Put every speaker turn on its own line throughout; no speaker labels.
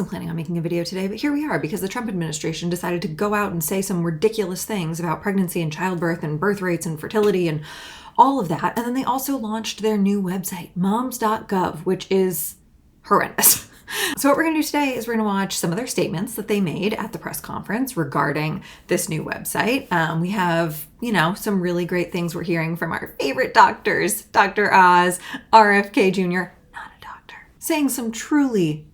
wasn't planning on making a video today, but here we are because the Trump administration decided to go out and say some ridiculous things about pregnancy and childbirth and birth rates and fertility and all of that. And then they also launched their new website, MOMS.GOV, which is horrendous. So what we're going to do today is we're going to watch some of their statements that they made at the press conference regarding this new website. We have, some really great things we're hearing from our favorite doctors, Dr. Oz, RFK Jr., not a doctor, saying some truly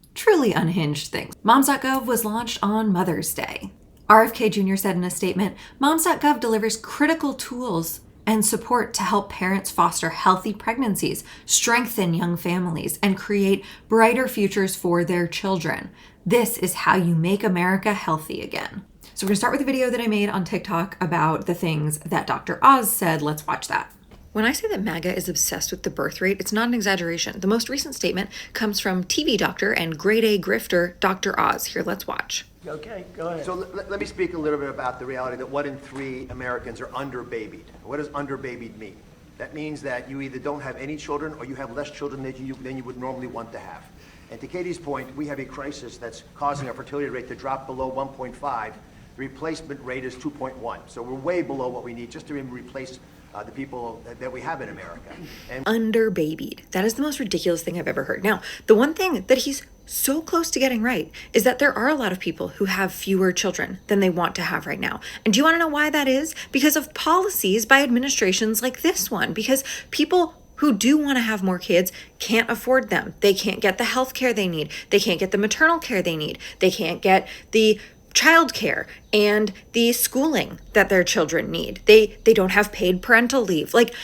unhinged things. MOMS.GOV was launched on Mother's Day. RFK Jr. said in a statement, MOMS.GOV delivers critical tools and support to help parents foster healthy pregnancies, strengthen young families, and create brighter futures for their children. This is how you make America healthy again. So we're gonna start with a video that I made on TikTok about the things that Dr. Oz said. Let's watch that. When I say that MAGA is obsessed with the birth rate, it's not an exaggeration. The most recent statement comes from TV doctor and grade A grifter, Dr. Oz. Here, let's watch.
Okay, go ahead.
So let me speak a little bit about the reality that 1 in 3 Americans are underbabied. What does underbabied mean? That means that you either don't have any children or you have less children than you would normally want to have. And to Katie's point, we have a crisis that's causing our fertility rate to drop below 1.5. The replacement rate is 2.1. So we're way below what we need just to replace the people that we have in America. And
underbabied. That is the most ridiculous thing I've ever heard. Now, the one thing that he's so close to getting right is that there are a lot of people who have fewer children than they want to have right now. And do you want to know why that is? Because of policies by administrations like this one. Because people who do want to have more kids can't afford them. They can't get the health care they need. They can't get the maternal care they need. They can't get the childcare and the schooling that their children need. They don't have paid parental leave. Like,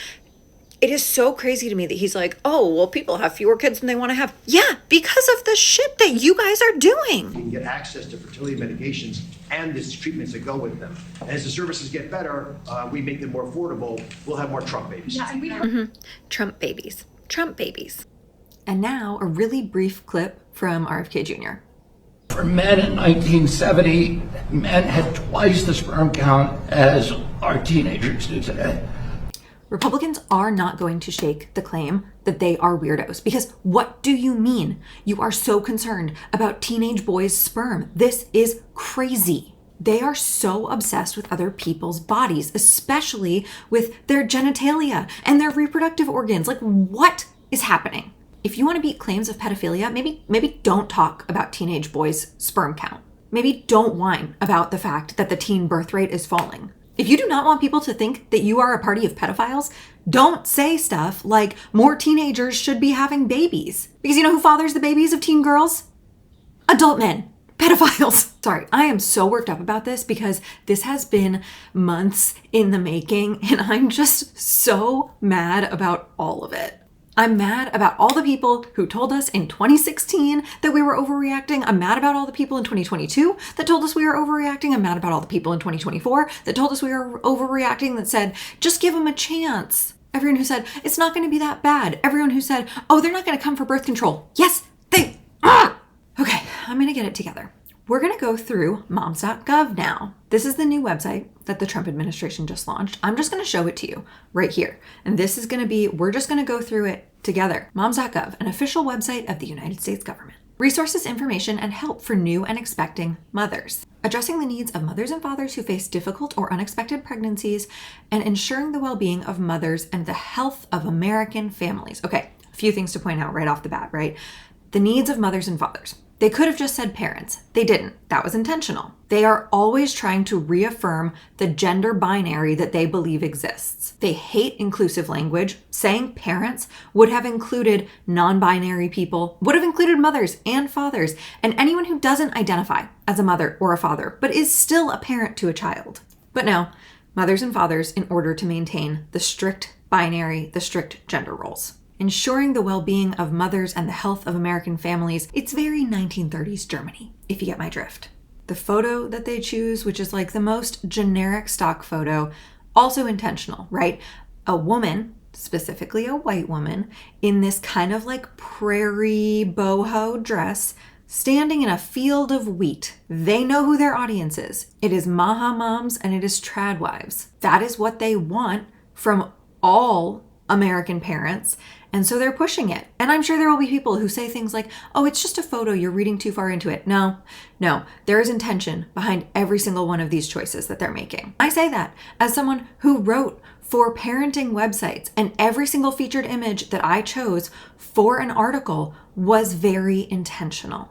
it is so crazy to me that he's like, oh, well, people have fewer kids than they want to have. Yeah, because of the shit that you guys are doing.
you can get access to fertility medications and the treatments that go with them. And as the services get better, we make them more affordable, we'll have more Trump babies.
Yeah, and we
Trump babies. Trump babies. And now a really brief clip from RFK Jr.
For men in 1970, men had twice the sperm count as our teenagers do today.
Republicans are not going to shake the claim that they are weirdos, because what do you mean? You are so concerned about teenage boys' sperm. This is crazy. They are so obsessed with other people's bodies, especially with their genitalia and their reproductive organs. Like, what is happening? If you want to beat claims of pedophilia, maybe don't talk about teenage boys' sperm count. Maybe don't whine about the fact that the teen birth rate is falling. If you do not want people to think that you are a party of pedophiles, don't say stuff like more teenagers should be having babies. Because you know who fathers the babies of teen girls? Adult men. Pedophiles. Sorry, I am so worked up about this because this has been months in the making and I'm just so mad about all of it. I'm mad about all the people who told us in 2016 that we were overreacting. I'm mad about all the people in 2022 that told us we were overreacting. I'm mad about all the people in 2024 that told us we were overreacting, that said, just give them a chance. Everyone who said, it's not going to be that bad. Everyone who said, oh, they're not going to come for birth control. Yes, they are. Okay, I'm going to get it together. We're going to go through MOMS.GOV now. This is the new website that the Trump administration just launched. I'm just going to show it to you right here. And this is going to be, we're just going to go through it together. MOMS.GOV, an official website of the United States government. Resources, information, and help for new and expecting mothers. Addressing the needs of mothers and fathers who face difficult or unexpected pregnancies and ensuring the well-being of mothers and the health of American families. Okay, a few things to point out right off the bat, right? The needs of mothers and fathers. They could have just said parents. They didn't. That was intentional. They are always trying to reaffirm the gender binary that they believe exists. They hate inclusive language. Saying parents would have included non-binary people, would have included mothers and fathers, and anyone who doesn't identify as a mother or a father, but is still a parent to a child. But no, mothers and fathers in order to maintain the strict binary, the strict gender roles. Ensuring the well-being of mothers and the health of American families. It's very 1930s Germany, if you get my drift. The photo that they choose, which is like the most generic stock photo, also intentional, right? A woman, specifically a white woman, in this kind of like prairie boho dress, standing in a field of wheat. They know who their audience is. It is MAGA moms and it is trad wives. That is what they want from all American parents. And so they're pushing it. And I'm sure there will be people who say things like, oh, it's just a photo, you're reading too far into it. No, there is intention behind every single one of these choices that they're making. I say that as someone who wrote for parenting websites, and every single featured image that I chose for an article was very intentional.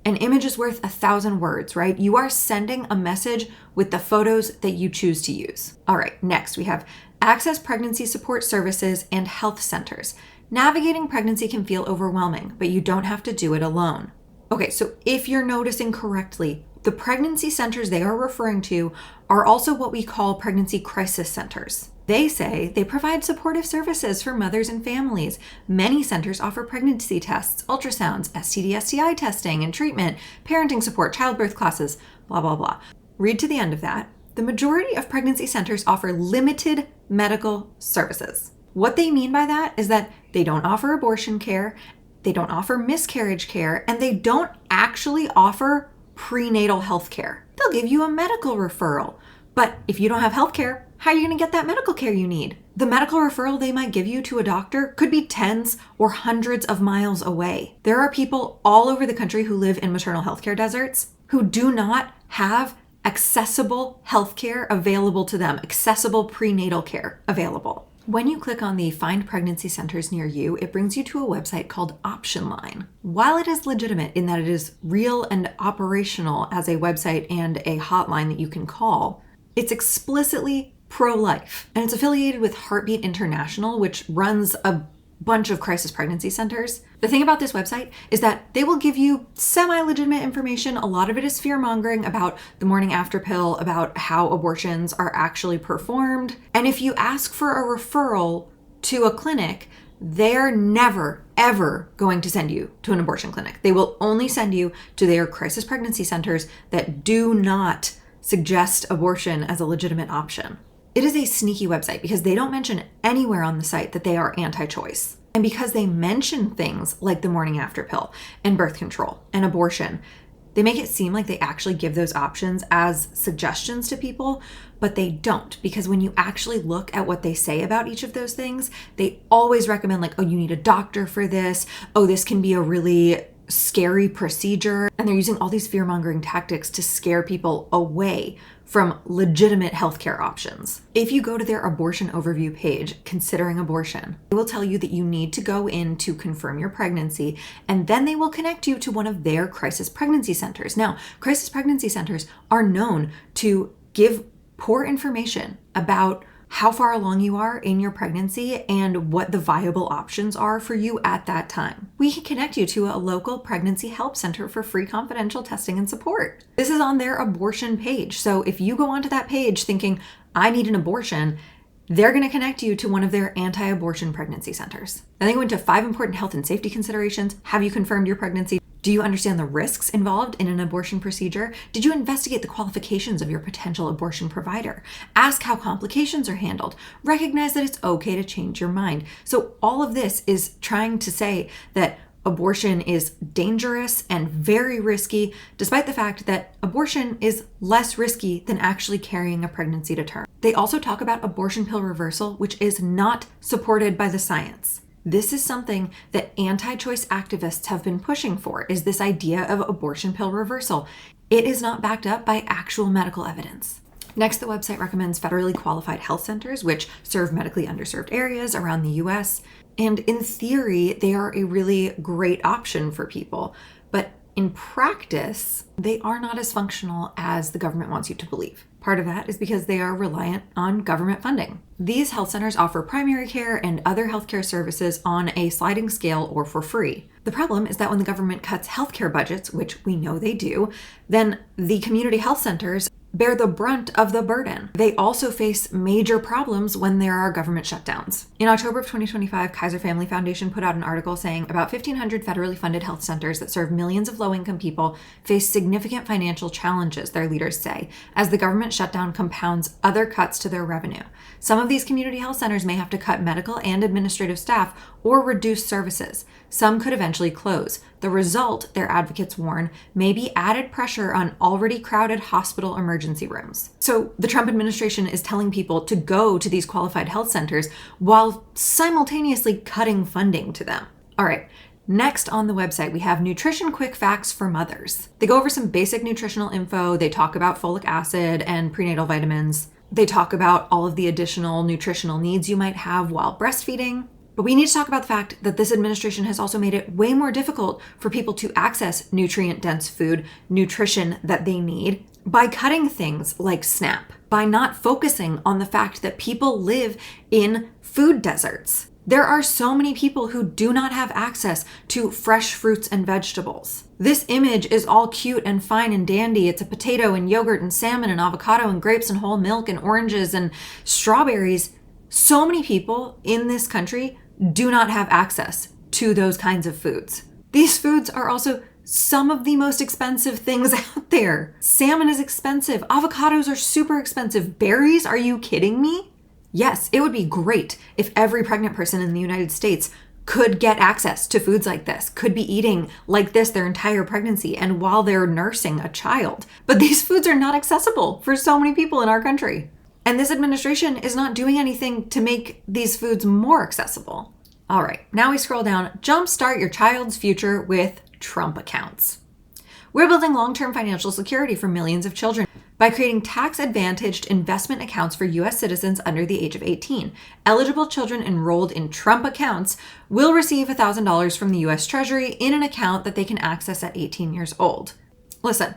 An image is worth 1,000 words, right? You are sending a message with the photos that you choose to use. All right, next we have access pregnancy support services and health centers. Navigating pregnancy can feel overwhelming, but you don't have to do it alone. Okay, so if you're noticing correctly, the pregnancy centers they are referring to are also what we call pregnancy crisis centers. They say they provide supportive services for mothers and families. Many centers offer pregnancy tests, ultrasounds, STD/STI testing and treatment, parenting support, childbirth classes, blah, blah, blah. Read to the end of that. The majority of pregnancy centers offer limited medical services. What they mean by that is that they don't offer abortion care, they don't offer miscarriage care, and they don't actually offer prenatal health care. They'll give you a medical referral. But if you don't have health care, how are you going to get that medical care you need? The medical referral they might give you to a doctor could be tens or hundreds of miles away. There are people all over the country who live in maternal health care deserts who do not have accessible health care available to them, accessible prenatal care available. When you click on the Find Pregnancy Centers near you, it brings you to a website called Option Line. While it is legitimate in that it is real and operational as a website and a hotline that you can call, it's explicitly pro-life. And it's affiliated with Heartbeat International, which runs a bunch of crisis pregnancy centers. The thing about this website is that they will give you semi-legitimate information. A lot of it is fear-mongering about the morning after pill, about how abortions are actually performed. And if you ask for a referral to a clinic, they're never, ever going to send you to an abortion clinic. They will only send you to their crisis pregnancy centers that do not suggest abortion as a legitimate option. It is a sneaky website because they don't mention anywhere on the site that they are anti-choice. And because they mention things like the morning after pill and birth control and abortion, they make it seem like they actually give those options as suggestions to people, but they don't, because when you actually look at what they say about each of those things, they always recommend like, oh, you need a doctor for this. Oh, this can be a really scary procedure. And they're using all these fear-mongering tactics to scare people away from legitimate healthcare options. If you go to their abortion overview page, considering abortion, they will tell you that you need to go in to confirm your pregnancy, and then they will connect you to one of their crisis pregnancy centers. Now, crisis pregnancy centers are known to give poor information about how far along you are in your pregnancy and what the viable options are for you at that time. We can connect you to a local pregnancy help center for free confidential testing and support. This is on their abortion page. So if you go onto that page thinking, I need an abortion, they're going to connect you to one of their anti-abortion pregnancy centers. Then they go into 5 important health and safety considerations. Have you confirmed your pregnancy? Do you understand the risks involved in an abortion procedure? Did you investigate the qualifications of your potential abortion provider? Ask how complications are handled. Recognize that it's okay to change your mind. So all of this is trying to say that abortion is dangerous and very risky, despite the fact that abortion is less risky than actually carrying a pregnancy to term. They also talk about abortion pill reversal, which is not supported by the science. This is something that anti-choice activists have been pushing for, is this idea of abortion pill reversal. It is not backed up by actual medical evidence. Next, the website recommends federally qualified health centers, which serve medically underserved areas around the US. And in theory, they are a really great option for people. But in practice, they are not as functional as the government wants you to believe. Part of that is because they are reliant on government funding. These health centers offer primary care and other healthcare services on a sliding scale or for free. The problem is that when the government cuts healthcare budgets, which we know they do, then the community health centers bear the brunt of the burden. They also face major problems when there are government shutdowns. In October of 2025, Kaiser Family Foundation put out an article saying about 1,500 federally funded health centers that serve millions of low-income people face significant financial challenges, their leaders say, as the government shutdown compounds other cuts to their revenue. Some of these community health centers may have to cut medical and administrative staff or reduce services. Some could eventually close. The result, their advocates warn, may be added pressure on already crowded hospital emergency rooms. So the Trump administration is telling people to go to these qualified health centers while simultaneously cutting funding to them. All right. Next on the website, we have nutrition quick facts for mothers. They go over some basic nutritional info. They talk about folic acid and prenatal vitamins. They talk about all of the additional nutritional needs you might have while breastfeeding. But we need to talk about the fact that this administration has also made it way more difficult for people to access nutrient-dense food, nutrition that they need, by cutting things like SNAP, by not focusing on the fact that people live in food deserts. There are so many people who do not have access to fresh fruits and vegetables. This image is all cute and fine and dandy. It's a potato and yogurt and salmon and avocado and grapes and whole milk and oranges and strawberries. So many people in this country do not have access to those kinds of foods. These foods are also some of the most expensive things out there. Salmon is expensive. Avocados are super expensive. Berries? Are you kidding me? Yes, it would be great if every pregnant person in the United States could get access to foods like this, could be eating like this their entire pregnancy and while they're nursing a child. But these foods are not accessible for so many people in our country. And this administration is not doing anything to make these foods more accessible. All right, now we scroll down. Jumpstart your child's future with Trump accounts. We're building long-term financial security for millions of children by creating tax-advantaged investment accounts for U.S. citizens under the age of 18. Eligible children enrolled in Trump accounts will receive $1,000 from the U.S. Treasury in an account that they can access at 18 years old. Listen,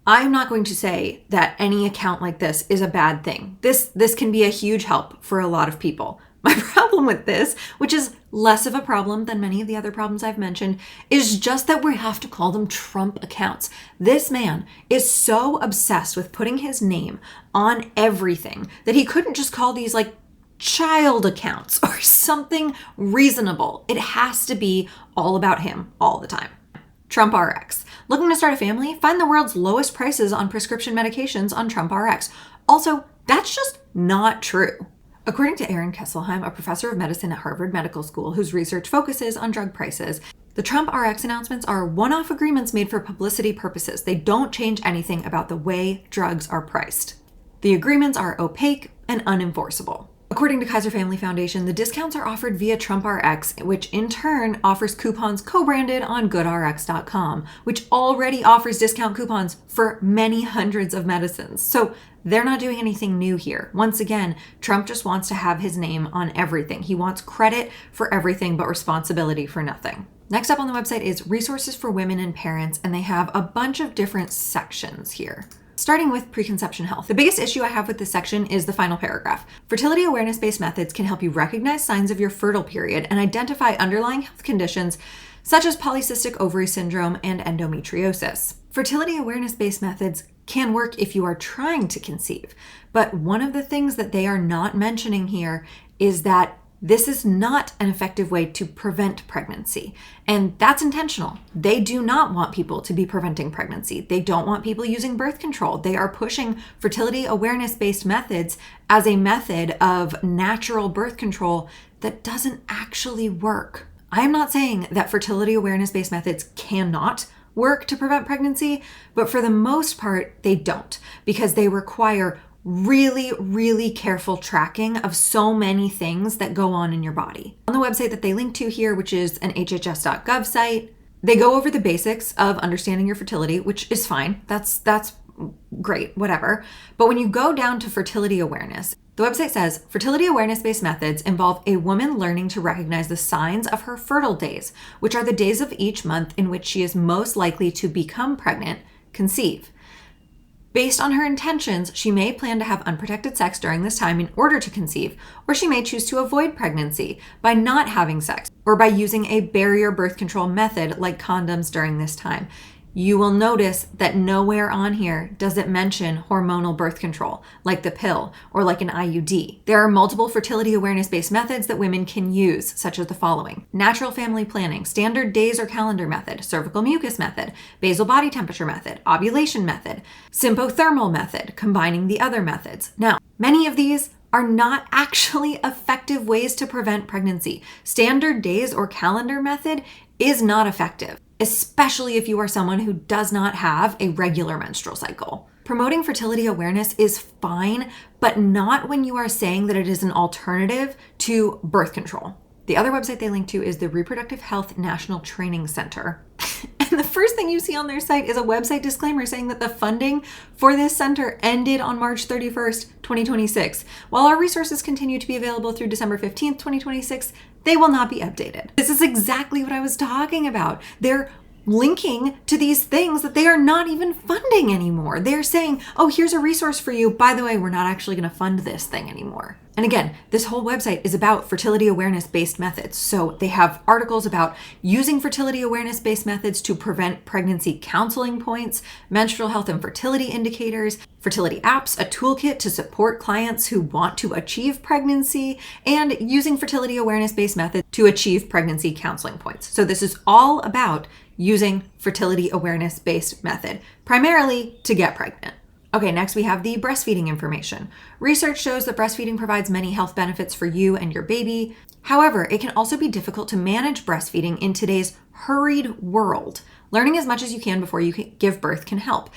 I'm not going to say that any account like this is a bad thing. This can be a huge help for a lot of people. My problem with this, which is less of a problem than many of the other problems I've mentioned, is just that we have to call them Trump accounts. This man is so obsessed with putting his name on everything that he couldn't just call these like child accounts or something reasonable. It has to be all about him all the time. Trump RX. Looking to start a family? Find the world's lowest prices on prescription medications on Trump RX. Also, that's just not true. According to Aaron Kesselheim, a professor of medicine at Harvard Medical School whose research focuses on drug prices, the Trump RX announcements are one-off agreements made for publicity purposes. They don't change anything about the way drugs are priced. The agreements are opaque and unenforceable. According to Kaiser Family Foundation, the discounts are offered via Trump RX, which in turn offers coupons co-branded on GoodRx.com, which already offers discount coupons for many hundreds of medicines. So they're not doing anything new here. Once again, Trump just wants to have his name on everything. He wants credit for everything but responsibility for nothing. Next up on the website is resources for women and parents, and they have a bunch of different sections here. Starting with preconception health. The biggest issue I have with this section is the final paragraph. Fertility awareness-based methods can help you recognize signs of your fertile period and identify underlying health conditions such as polycystic ovary syndrome and endometriosis. Fertility awareness-based methods can work if you are trying to conceive, but one of the things that they are not mentioning here is that this is not an effective way to prevent pregnancy, and that's intentional. They do not want people to be preventing pregnancy. They don't want people using birth control. They are pushing fertility awareness-based methods as a method of natural birth control that doesn't actually work. I am not saying that fertility awareness-based methods cannot work to prevent pregnancy, but for the most part, they don't, because they require really, really careful tracking of so many things that go on in your body. On the website that they link to here, which is an HHS.gov site, they go over the basics of understanding your fertility, which is fine. That's great, whatever. But when you go down to fertility awareness, the website says, fertility awareness-based methods involve a woman learning to recognize the signs of her fertile days, which are the days of each month in which she is most likely to become pregnant, conceive. Based on her intentions, she may plan to have unprotected sex during this time in order to conceive, or she may choose to avoid pregnancy by not having sex, or by using a barrier birth control method like condoms during this time. You will notice that nowhere on here does it mention hormonal birth control, like the pill or like an IUD. There are multiple fertility awareness-based methods that women can use, such as the following: natural family planning, standard days or calendar method, cervical mucus method, basal body temperature method, ovulation method, sympothermal method, combining the other methods. Now, many of these are not actually effective ways to prevent pregnancy. Standard days or calendar method is not effective, especially if you are someone who does not have a regular menstrual cycle. Promoting fertility awareness is fine, but not when you are saying that it is an alternative to birth control. The other website they link to is the Reproductive Health National Training Center. And the first thing you see on their site is a website disclaimer saying that the funding for this center ended on March 31st, 2026. While our resources continue to be available through December 15th, 2026, they will not be updated. This is exactly what I was talking about. They're linking to these things that they are not even funding anymore. They're saying, oh, here's a resource for you. By the way, we're not actually going to fund this thing anymore. And again, this whole website is about fertility awareness-based methods. So they have articles about using fertility awareness-based methods to prevent pregnancy counseling points, menstrual health and fertility indicators, fertility apps, a toolkit to support clients who want to achieve pregnancy, and using fertility awareness-based methods to achieve pregnancy counseling points. So this is all about using fertility awareness-based method, primarily to get pregnant. Okay, next we have the breastfeeding information. Research shows that breastfeeding provides many health benefits for you and your baby. However, it can also be difficult to manage breastfeeding in today's hurried world. Learning as much as you can before you give birth can help.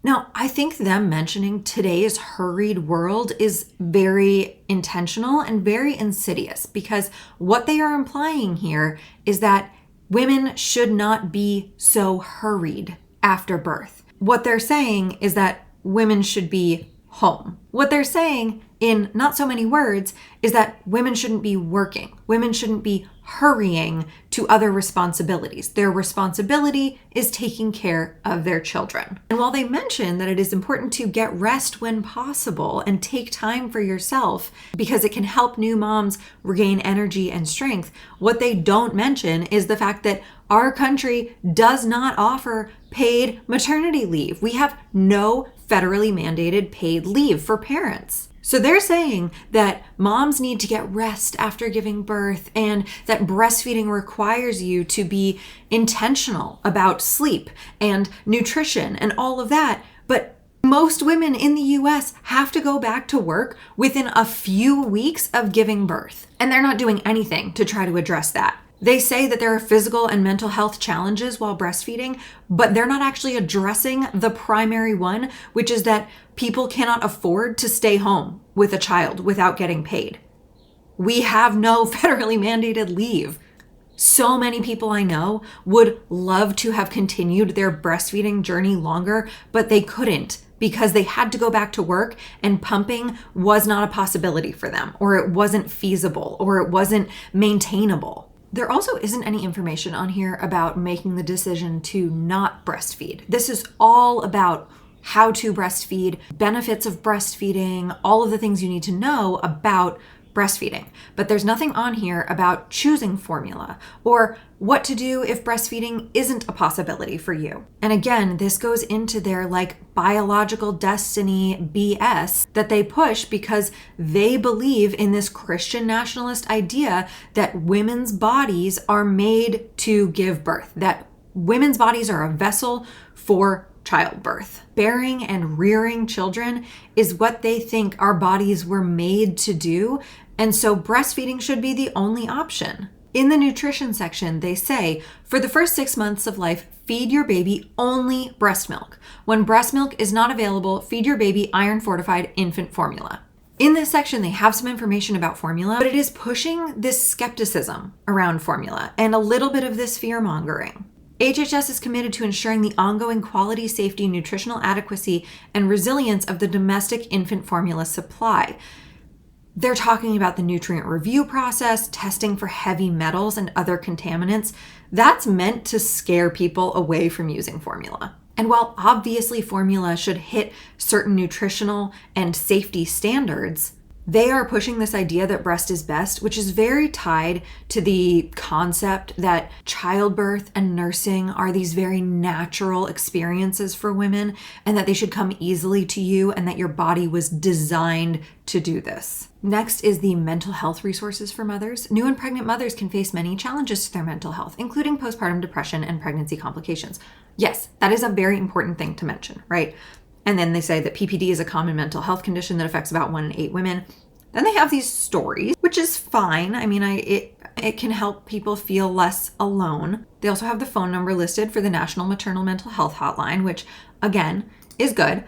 Now, I think them mentioning today's hurried world is very intentional and very insidious, because what they are implying here is that women should not be so hurried after birth. What they're saying is that women should be home. What they're saying, in not so many words, is that women shouldn't be working. Women shouldn't be hurrying to other responsibilities. Their responsibility is taking care of their children. And while they mention that it is important to get rest when possible and take time for yourself because it can help new moms regain energy and strength, what they don't mention is the fact that our country does not offer paid maternity leave. We have no federally mandated paid leave for parents. So they're saying that moms need to get rest after giving birth and that breastfeeding requires you to be intentional about sleep and nutrition and all of that. But most women in the US have to go back to work within a few weeks of giving birth, and they're not doing anything to try to address that. They say that there are physical and mental health challenges while breastfeeding, but they're not actually addressing the primary one, which is that people cannot afford to stay home with a child without getting paid. We have no federally mandated leave. So many people I know would love to have continued their breastfeeding journey longer, but they couldn't because they had to go back to work and pumping was not a possibility for them, or it wasn't feasible, or it wasn't maintainable. There also isn't any information on here about making the decision to not breastfeed. This is all about how to breastfeed, benefits of breastfeeding, all of the things you need to know about breastfeeding. But there's nothing on here about choosing formula or what to do if breastfeeding isn't a possibility for you. And again, this goes into their biological destiny BS that they push because they believe in this Christian nationalist idea that women's bodies are made to give birth, that women's bodies are a vessel for childbirth. Bearing and rearing children is what they think our bodies were made to do, and so breastfeeding should be the only option. In the nutrition section, they say, for the first 6 months of life, feed your baby only breast milk. When breast milk is not available, feed your baby iron-fortified infant formula. In this section, they have some information about formula, but it is pushing this skepticism around formula and a little bit of this fear-mongering. HHS is committed to ensuring the ongoing quality, safety, nutritional adequacy, and resilience of the domestic infant formula supply. They're talking about the nutrient review process, testing for heavy metals and other contaminants. That's meant to scare people away from using formula. And while obviously formula should hit certain nutritional and safety standards, they are pushing this idea that breast is best, which is very tied to the concept that childbirth and nursing are these very natural experiences for women and that they should come easily to you and that your body was designed to do this. Next is the mental health resources for mothers. New and pregnant mothers can face many challenges to their mental health, including postpartum depression and pregnancy complications. Yes, that is a very important thing to mention, right? And then they say that PPD is a common mental health condition that affects about 1 in 8 women. Then they have these stories, which is fine. I mean, it can help people feel less alone. They also have the phone number listed for the National Maternal Mental Health Hotline, which again is good.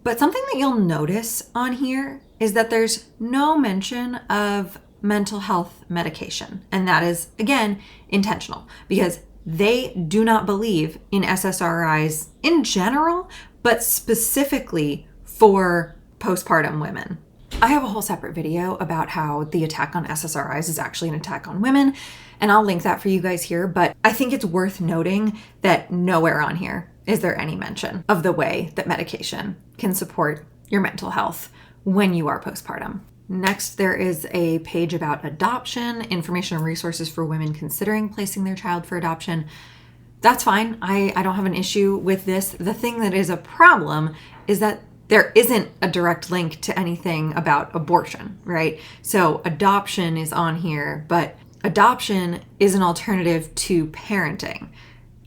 But something that you'll notice on here is that there's no mention of mental health medication. And that is, again, intentional because they do not believe in SSRIs in general, but specifically for postpartum women. I have a whole separate video about how the attack on SSRIs is actually an attack on women, and I'll link that for you guys here, but I think it's worth noting that nowhere on here is there any mention of the way that medication can support your mental health when you are postpartum. Next, there is a page about adoption, information and resources for women considering placing their child for adoption. That's fine. I don't have an issue with this. The thing that is a problem is that there isn't a direct link to anything about abortion, right? So adoption is on here, but adoption is an alternative to parenting.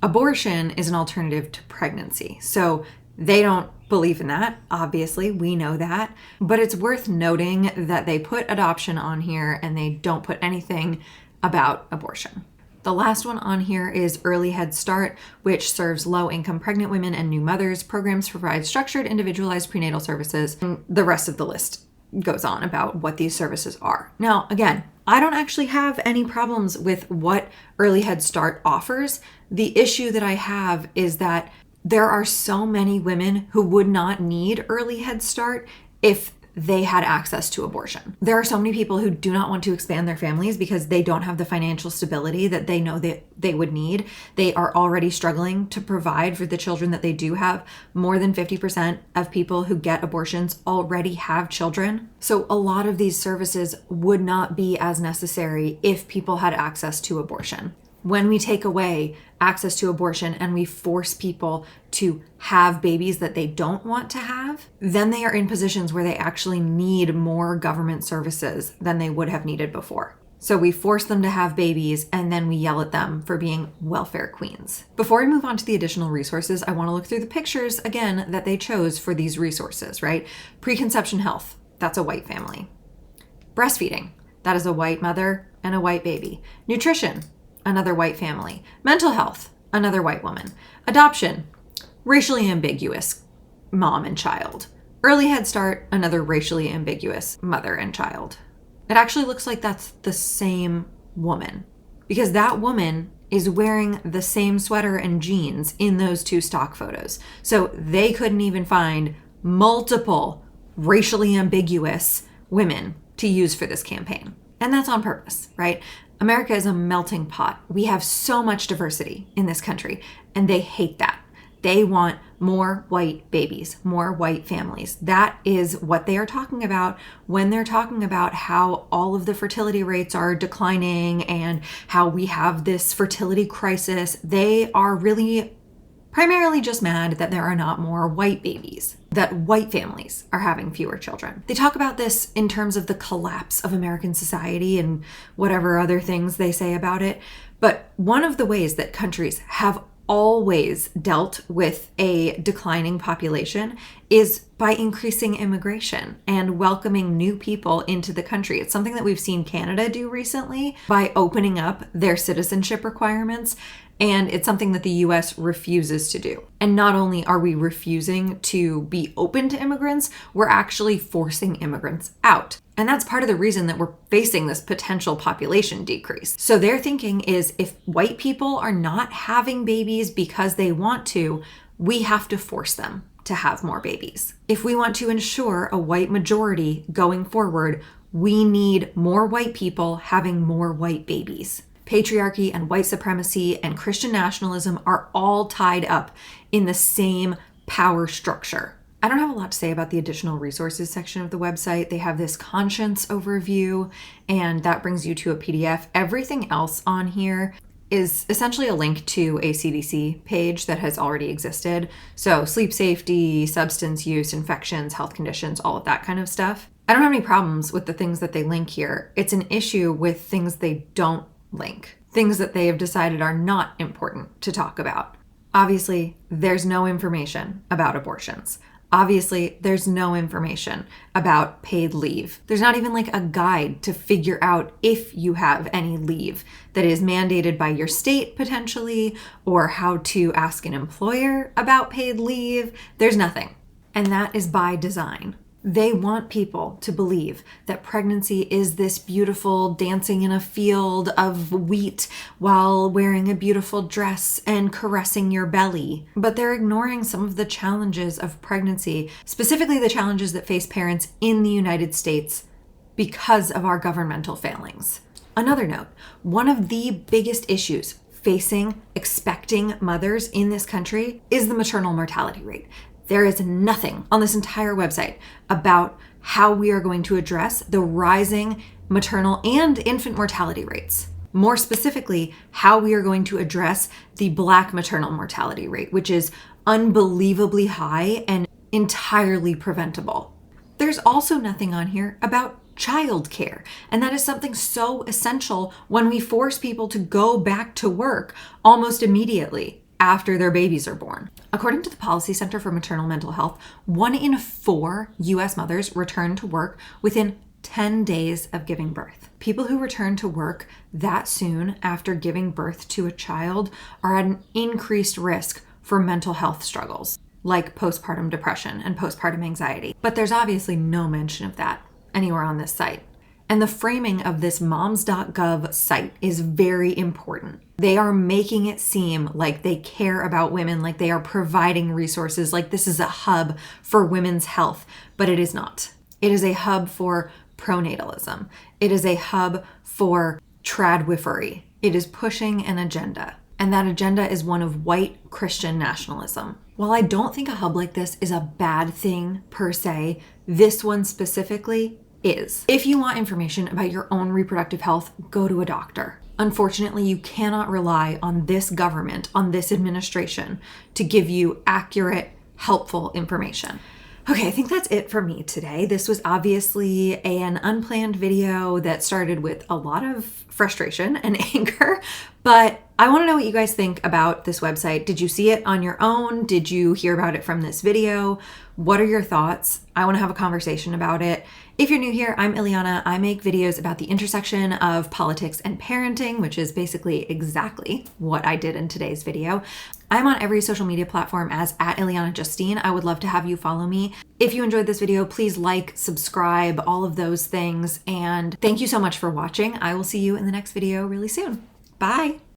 Abortion is an alternative to pregnancy. So they don't believe in that. Obviously, we know that, but it's worth noting that they put adoption on here and they don't put anything about abortion. The last one on here is Early Head Start, which serves low-income pregnant women and new mothers. Programs provide structured, individualized prenatal services. And the rest of the list goes on about what these services are. Now, again, I don't actually have any problems with what Early Head Start offers. The issue that I have is that there are so many women who would not need Early Head Start if they had access to abortion. There are so many people who do not want to expand their families because they don't have the financial stability that they know that they would need. They are already struggling to provide for the children that they do have. More than 50% of people who get abortions already have children. So a lot of these services would not be as necessary if people had access to abortion. When we take away access to abortion and we force people to have babies that they don't want to have, then they are in positions where they actually need more government services than they would have needed before. So we force them to have babies and then we yell at them for being welfare queens. Before we move on to the additional resources, I want to look through the pictures again that they chose for these resources, right? Preconception health, that's a white family. Breastfeeding, that is a white mother and a white baby. Nutrition, another white family. Mental health, another white woman. Adoption, racially ambiguous mom and child. Early Head Start, another racially ambiguous mother and child. It actually looks like that's the same woman because that woman is wearing the same sweater and jeans in those two stock photos. So they couldn't even find multiple racially ambiguous women to use for this campaign. And that's on purpose, right? America is a melting pot. We have so much diversity in this country, and they hate that. They want more white babies, more white families. That is what they are talking about when they're talking about how all of the fertility rates are declining and how we have this fertility crisis. They are really primarily just mad that there are not more white babies, that white families are having fewer children. They talk about this in terms of the collapse of American society and whatever other things they say about it. But one of the ways that countries have always dealt with a declining population is by increasing immigration and welcoming new people into the country. It's something that we've seen Canada do recently by opening up their citizenship requirements. And it's something that the US refuses to do. And not only are we refusing to be open to immigrants, we're actually forcing immigrants out. And that's part of the reason that we're facing this potential population decrease. So their thinking is if white people are not having babies because they want to, we have to force them to have more babies. If we want to ensure a white majority going forward, we need more white people having more white babies. Patriarchy and white supremacy and Christian nationalism are all tied up in the same power structure. I don't have a lot to say about the additional resources section of the website. They have this conscience overview, and that brings you to a PDF. Everything else on here is essentially a link to a CDC page that has already existed. So sleep safety, substance use, infections, health conditions, all of that kind of stuff. I don't have any problems with the things that they link here. It's an issue with things they don't link, things that they have decided are not important to talk about. Obviously, there's no information about abortions. Obviously, there's no information about paid leave. There's not even like a guide to figure out if you have any leave that is mandated by your state potentially, or how to ask an employer about paid leave. There's nothing. And that is by design. They want people to believe that pregnancy is this beautiful dancing in a field of wheat while wearing a beautiful dress and caressing your belly. But they're ignoring some of the challenges of pregnancy, specifically the challenges that face parents in the United States because of our governmental failings. Another note, one of the biggest issues facing expecting mothers in this country is the maternal mortality rate. There is nothing on this entire website about how we are going to address the rising maternal and infant mortality rates. More specifically, how we are going to address the Black maternal mortality rate, which is unbelievably high and entirely preventable. There's also nothing on here about childcare, and that is something so essential when we force people to go back to work almost immediately after their babies are born. According to the Policy Center for Maternal Mental Health, 1 in 4 US mothers return to work within 10 days of giving birth. People who return to work that soon after giving birth to a child are at an increased risk for mental health struggles, like postpartum depression and postpartum anxiety. But there's obviously no mention of that anywhere on this site. And the framing of this MOMS.GOV site is very important. They are making it seem like they care about women, like they are providing resources, like this is a hub for women's health, but it is not. It is a hub for pronatalism. It is a hub for tradwifery. It is pushing an agenda. And that agenda is one of white Christian nationalism. While I don't think a hub like this is a bad thing per se, this one specifically is. If you want information about your own reproductive health, go to a doctor. Unfortunately, you cannot rely on this government, on this administration, to give you accurate, helpful information. Okay, I think that's it for me today. This was obviously an unplanned video that started with a lot of frustration and anger, but I want to know what you guys think about this website. Did you see it on your own? Did you hear about it from this video? What are your thoughts? I want to have a conversation about it. If you're new here, I'm Ileana. I make videos about the intersection of politics and parenting, which is basically exactly what I did in today's video. I'm on every social media platform as @IleanaJustine. I would love to have you follow me. If you enjoyed this video, please like, subscribe, all of those things. And thank you so much for watching. I will see you in the next video really soon. Bye.